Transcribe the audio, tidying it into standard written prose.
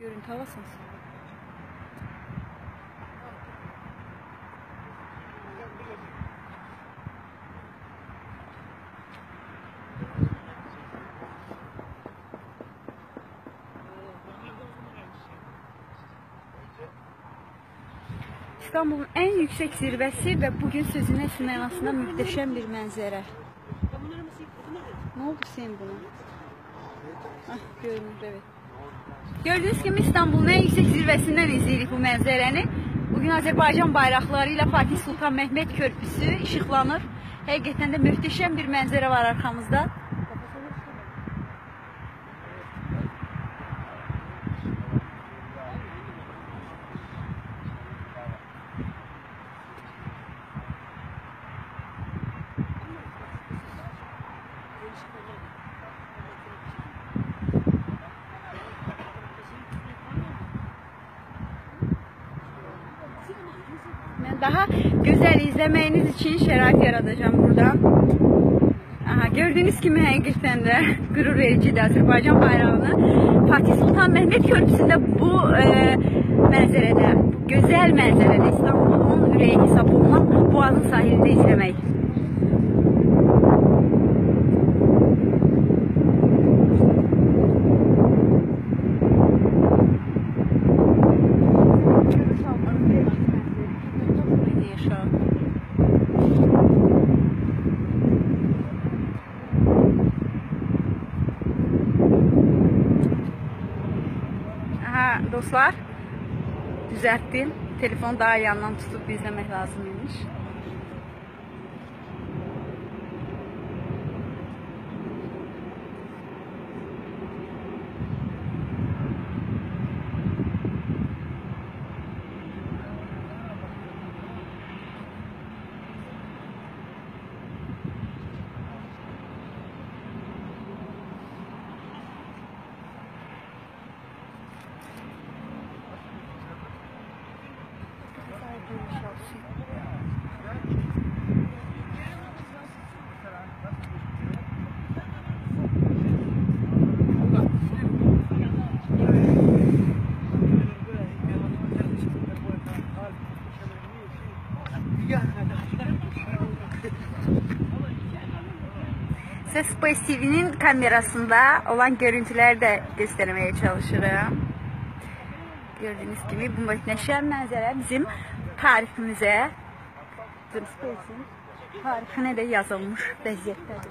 Görüntü alasınız. İstanbul'un en yüksek zirvesi ve bugün sözünün sınırlamasında muhteşem bir mənzərə. Ne oldu senin buna? Ah, görünür, evet. Gördüğünüz gibi İstanbul'un en yüksek zirvesinden izleyirik bu mənzərəni. Bugün Azərbaycan bayraqları ilə Fatih Sultan Mehmet Körpüsü işıqlanır. Həqiqətən də möhtəşəm bir mənzərə var arxamızda. Ben daha güzel izlemeniz için şərait yaradacağım burada. Aha, gördüğünüz gibi həqiqətən də qürur vericidir Azərbaycan bayrağını Fatih Sultan Mehmet Körpüsündə bu mənzərədə, bu gözəl mənzərədə İstanbul'un ürəyi hesab olunan Boğazın sahilində izləmək. Aha, dostlar, düzelttim. Telefonu daha yandan tutup izlemek lazımmış. Size Space TV'nin kamerasında olan görüntüleri de göstermeye çalışırım. Gördüğünüz gibi bu muhteşem mənzərə bizim tariximizə, bizim Space'in tarixine de yazılmış vəziyyətdədir.